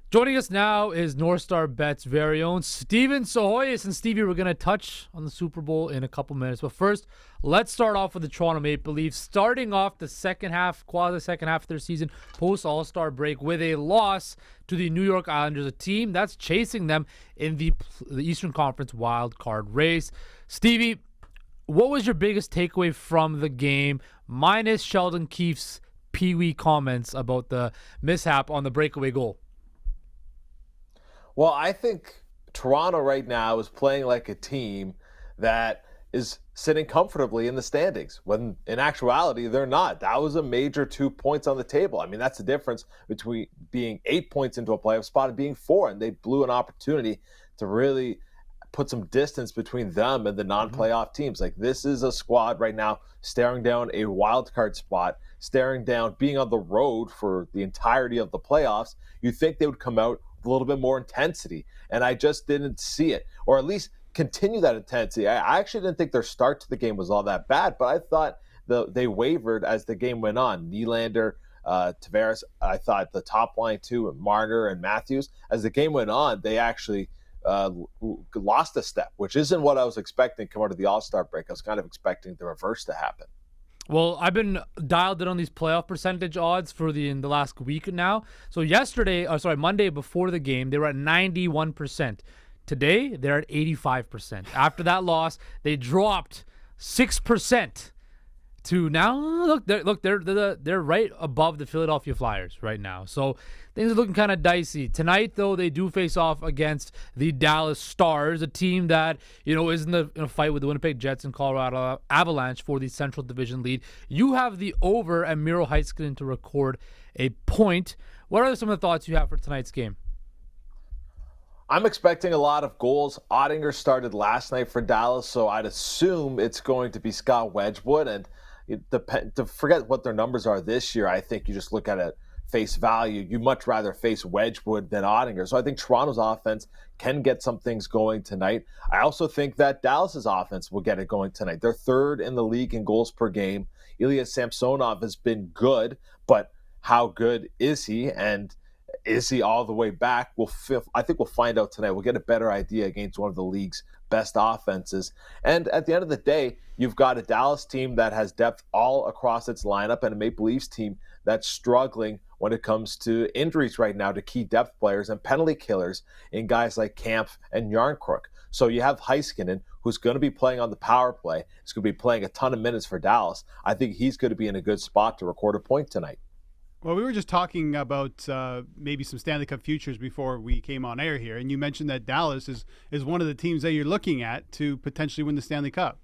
Joining us now is NorthStar Bets' very own Steven Psihogios. And Stevie, we're going to touch on the Super Bowl in a couple minutes. But first, let's start off with the Toronto Maple Leafs, starting off the second half of their season, post-All-Star break, with a loss to the New York Islanders, a team that's chasing them in the Eastern Conference wild card race. Stevie, what was your biggest takeaway from the game, minus Sheldon Keefe's pee-wee comments about the mishap on the breakaway goal? Well, I think Toronto right now is playing like a team that is sitting comfortably in the standings, when in actuality, they're not. That was a major 2 points on the table. I mean, that's the difference between being 8 points into a playoff spot and being 4, and they blew an opportunity to really put some distance between them and the non-playoff teams. Like, this is a squad right now staring down a wild card spot, staring down being on the road for the entirety of the playoffs. You think they would come out a little bit more intensity, and I just didn't see it, or at least continue that intensity. I actually didn't think their start to the game was all that bad, but I thought they wavered as the game went on. Nylander, Tavares, I thought the top line too, Marner and Matthews, as the game went on, they actually lost a step, which isn't what I was expecting come out of the All-Star break. I was kind of expecting the reverse to happen. Well, I've been dialed in on these playoff percentage odds in the last week now. So Monday before the game, they were at 91%. Today, they're at 85%. After that loss, they dropped 6% to now. They're right above the Philadelphia Flyers right now. So things are looking kind of dicey. Tonight, though, they do face off against the Dallas Stars, a team that, is in a fight with the Winnipeg Jets and Colorado Avalanche for the Central Division lead. You have the over at Miro Heiskanen to record a point. What are some of the thoughts you have for tonight's game? I'm expecting a lot of goals. Ottinger started last night for Dallas, so I'd assume it's going to be Scott Wedgwood. And to forget what their numbers are this year, I think you just look at it face value. You'd much rather face Wedgwood than Ottinger. So I think Toronto's offense can get some things going tonight. I also think that Dallas's offense will get it going tonight. They're third in the league in goals per game. Ilya Samsonov has been good, but how good is he? And is he all the way back? I think we'll find out tonight. We'll get a better idea against one of the league's best offenses. And at the end of the day, you've got a Dallas team that has depth all across its lineup and a Maple Leafs team that's struggling when it comes to injuries right now to key depth players and penalty killers in guys like Kampf and Yarncrook. So you have Heiskanen, who's going to be playing on the power play. He's going to be playing a ton of minutes for Dallas. I think he's going to be in a good spot to record a point tonight. Well, we were just talking about maybe some Stanley Cup futures before we came on air here, and you mentioned that Dallas is one of the teams that you're looking at to potentially win the Stanley Cup.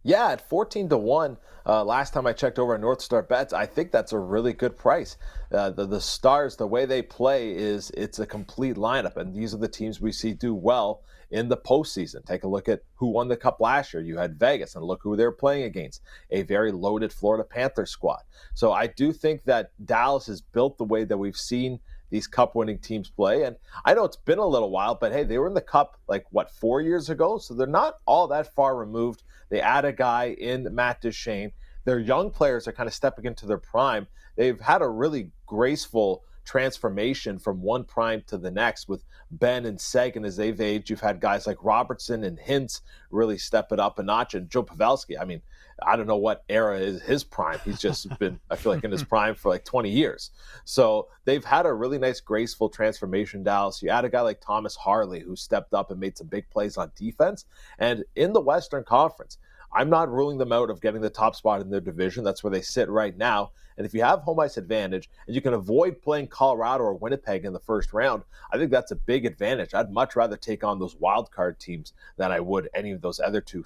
Yeah, at 14-1, last time I checked over at NorthStar Bets, I think that's a really good price. The Stars, the way they play it's a complete lineup, and these are the teams we see do well in the postseason. Take a look at who won the Cup last year. You had Vegas, and look who they were playing against, a very loaded Florida Panthers squad. So I do think that Dallas is built the way that we've seen these Cup-winning teams play. And I know it's been a little while, but hey, they were in the Cup 4 years ago? So they're not all that far removed. They add a guy in Matt Duchene. Their young players are kind of stepping into their prime. They've had a really graceful transformation from one prime to the next with Ben and Seguin as they've aged. You've had guys like Robertson and Hintz really step it up a notch, and Joe Pavelski. I mean, I don't know what era is his prime. He's just been, I feel like, in his prime for 20 years. So they've had a really nice, graceful transformation, Dallas. You add a guy like Thomas Harley, who stepped up and made some big plays on defense. And in the Western Conference, I'm not ruling them out of getting the top spot in their division. That's where they sit right now. And if you have home ice advantage and you can avoid playing Colorado or Winnipeg in the first round, I think that's a big advantage. I'd much rather take on those wild card teams than I would any of those other two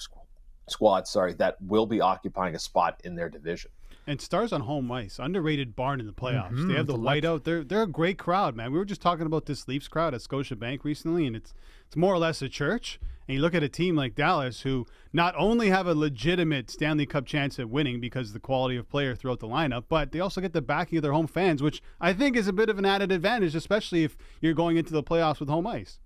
squads that will be occupying a spot in their division. And Stars on home ice, underrated barn in the playoffs. They have the whiteout. They're a great crowd, man. We were just talking about this Leafs crowd at Scotiabank recently, and it's more or less a church. And you look at a team like Dallas, who not only have a legitimate Stanley Cup chance at winning because of the quality of player throughout the lineup, but they also get the backing of their home fans, which I think is a bit of an added advantage, especially if you're going into the playoffs with home ice.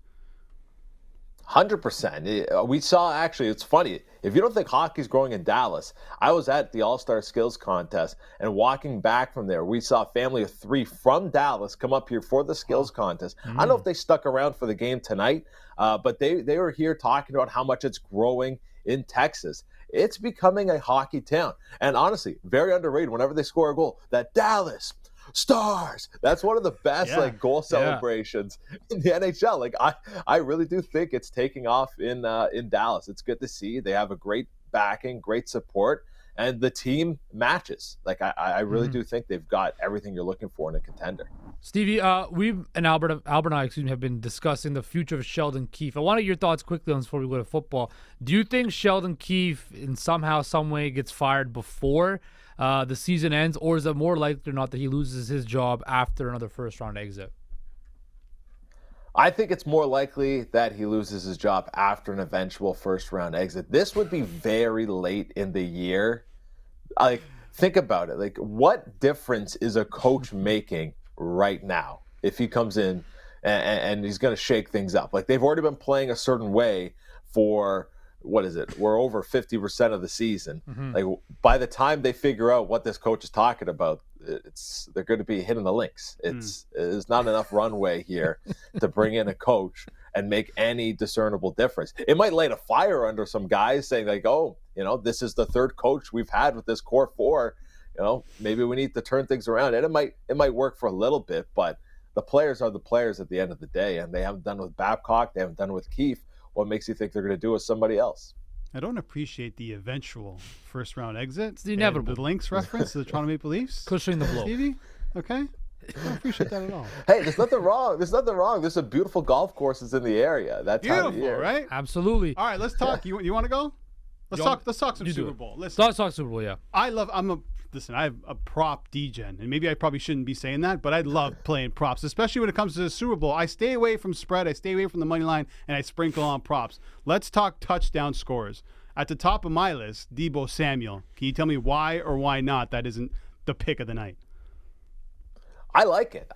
100%. We saw, actually, it's funny. If you don't think hockey's growing in Dallas, I was at the All-Star Skills Contest, and walking back from there, we saw a family of 3 from Dallas come up here for the skills contest. I don't know if they stuck around for the game tonight, but they were here talking about how much it's growing in Texas. It's becoming a hockey town. And honestly, very underrated. Whenever they score a goal, that Dallas Stars. That's one of the best goal celebrations in the NHL. Like I really do think it's taking off in Dallas. It's good to see. They have a great backing, great support, and the team matches. Like I really do think they've got everything you're looking for in a contender. Stevie, Albert and I, have been discussing the future of Sheldon Keefe. I wanted your thoughts quickly on this before we go to football. Do you think Sheldon Keefe, in somehow, some way, gets fired before the season ends, or is it more likely or not that he loses his job after another first-round exit? I think it's more likely that he loses his job after an eventual first-round exit. This would be very late in the year. Like, think about it. Like, what difference is a coach making right now if he comes in and he's going to shake things up? Like, they've already been playing a certain way for, what is it? We're over 50% of the season. Like, by the time they figure out what this coach is talking about, they're going to be hitting the links. There's not enough runway here to bring in a coach and make any discernible difference. It might light a fire under some guys saying, like, oh, this is the third coach we've had with this core 4. Maybe we need to turn things around. And it might work for a little bit, but the players are the players at the end of the day, and they haven't done it with Babcock. They haven't done it with Keefe. What makes you think they're going to do with somebody else? I don't appreciate the eventual first-round exit. It's the inevitable. The Lynx reference to the Toronto Maple Leafs. Cushioning the blow. Stevie? Okay. I don't appreciate that at all. Hey, there's nothing wrong. There's some beautiful golf courses in the area. That time Beautiful, of year. right? Absolutely. All right, let's talk. You want to go? Let's talk some Super Bowl. Listen, Let's talk Super Bowl, yeah. I have a prop degen, and maybe I probably shouldn't be saying that, but I love playing props, especially when it comes to the Super Bowl. I stay away from spread, I stay away from the money line, and I sprinkle on props. Let's talk touchdown scores. At the top of my list, Deebo Samuel. Can you tell me why or why not that isn't the pick of the night? I like it.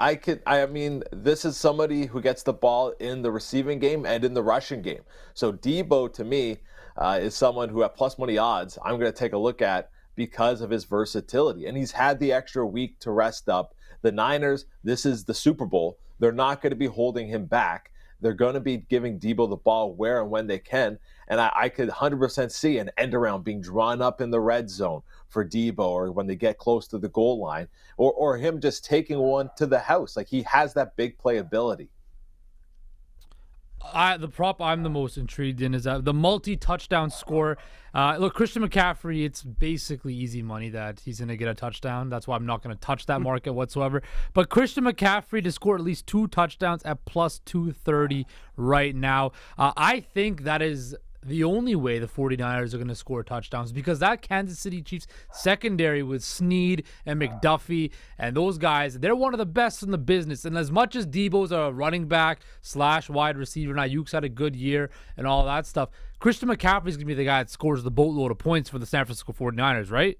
I mean, this is somebody who gets the ball in the receiving game and in the rushing game. So Deebo, to me, is someone who at plus money odds I'm going to take a look at because of his versatility. And he's had the extra week to rest up. The Niners, this is the Super Bowl. They're not going to be holding him back. They're going to be giving Deebo the ball where and when they can. And I could 100% see an end around being drawn up in the red zone for Deebo, or when they get close to the goal line, or him just taking one to the house. Like, he has that big playability. The prop I'm the most intrigued in is the multi-touchdown score. Look, Christian McCaffrey, it's basically easy money that he's going to get a touchdown. That's why I'm not going to touch that market whatsoever. But Christian McCaffrey to score at least 2 touchdowns at plus 230 right now. I think that is the only way the 49ers are going to score touchdowns, because that Kansas City Chiefs secondary with Snead and McDuffie and those guys, they're one of the best in the business. And as much as Deebo's a running back / wide receiver, and Ayuk's had a good year and all that stuff, Christian McCaffrey's going to be the guy that scores the boatload of points for the San Francisco 49ers, right?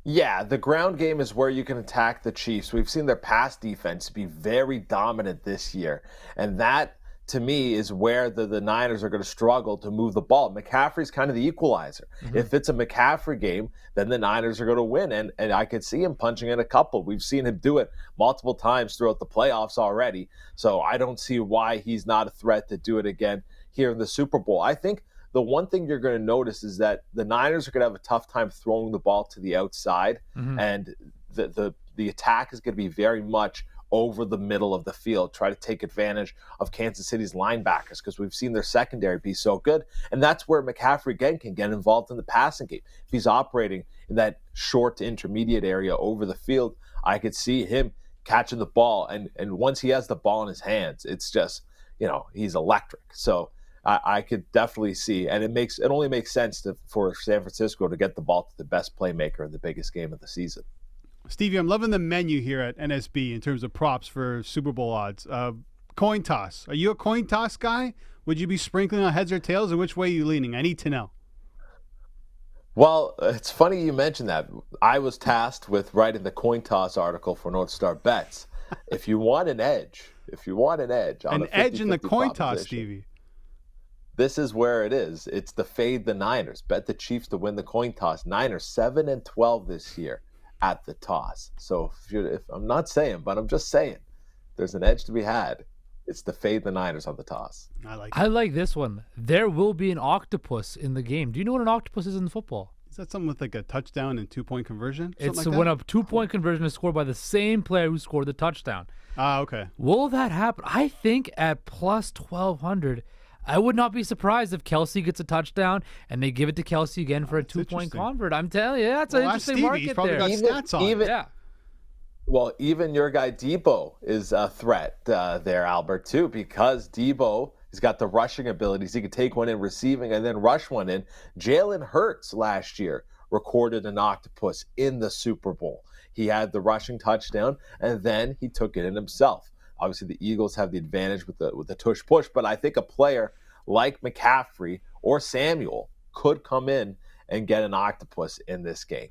Yeah, the ground game is where you can attack the Chiefs. We've seen their pass defense be very dominant this year, and that, to me, is where the Niners are going to struggle to move the ball. McCaffrey's kind of the equalizer. If it's a McCaffrey game, then the Niners are going to win, and I could see him punching in a couple. We've seen him do it multiple times throughout the playoffs already, so I don't see why he's not a threat to do it again here in the Super Bowl. I think the one thing you're going to notice is that the Niners are going to have a tough time throwing the ball to the outside, and the attack is going to be very much over the middle of the field, try to take advantage of Kansas City's linebackers, because we've seen their secondary be so good. And that's where McCaffrey, again, can get involved in the passing game. If he's operating in that short to intermediate area over the field, I could see him catching the ball. And once he has the ball in his hands, it's just, he's electric. So I could definitely see, and it only makes sense for San Francisco to get the ball to the best playmaker in the biggest game of the season. Stevie, I'm loving the menu here at NSB in terms of props for Super Bowl odds. Coin toss. Are you a coin toss guy? Would you be sprinkling on heads or tails, and which way are you leaning? I need to know. Well, it's funny you mentioned that. I was tasked with writing the coin toss article for NorthStar Bets. If you want an edge, on an edge in the coin toss, Stevie. this is where it is. It's the fade the Niners. Bet the Chiefs to win the coin toss. Niners 7-12 this year at the toss. So if I'm not saying, but I'm just saying, there's an edge to be had. It's the fade the Niners on the toss. I like this one. There will be an octopus in the game. Do you know what an octopus is in football? Is that something with like a touchdown and 2-point conversion? It's when a 2-point conversion is scored by the same player who scored the touchdown. Ah, okay. Will that happen? I think at plus 1,200, I would not be surprised if Kelsey gets a touchdown and they give it to Kelsey again for a 2-point convert. I'm telling you, that's an interesting Stevie. market He's probably there. got stats on it. Yeah. Well, even your guy Debo is a threat there, Albert, too, because Debo has got the rushing abilities. He could take one in receiving and then rush one in. Jalen Hurts last year recorded an octopus in the Super Bowl. He had the rushing touchdown, and then he took it in himself. Obviously, the Eagles have the advantage with the tush-push, but I think a player like McCaffrey or Samuel could come in and get an octopus in this game.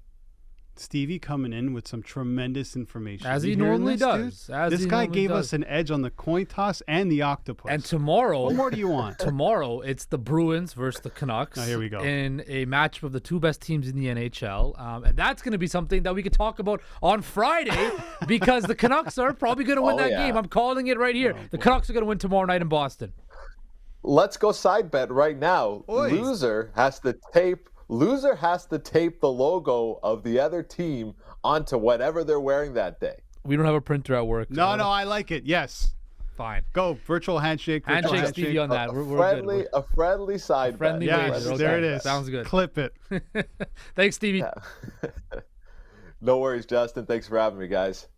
Stevie coming in with some tremendous information. As You he hearing normally this, does. dude? As This he guy normally gave does. us an edge on the coin toss and the octopus. And tomorrow, what more do you want? tomorrow, it's the Bruins versus the Canucks. Oh, here we go. In a matchup of the two best teams in the NHL. And that's going to be something that we could talk about on Friday because the Canucks are probably going to win that game. I'm calling it right here. The Canucks are going to win tomorrow night in Boston. Let's go side bet right now. Oy. Loser has to tape the logo of the other team onto whatever they're wearing that day. We don't have a printer at work. No, I like it. Yes. Fine. Go. Virtual handshake. Handshake Stevie on that. We're good. A friendly side friendly bet. wager. Yes, Okay. there it is. Sounds good. Clip it. Thanks, Stevie. No worries, Justin. Thanks for having me, guys.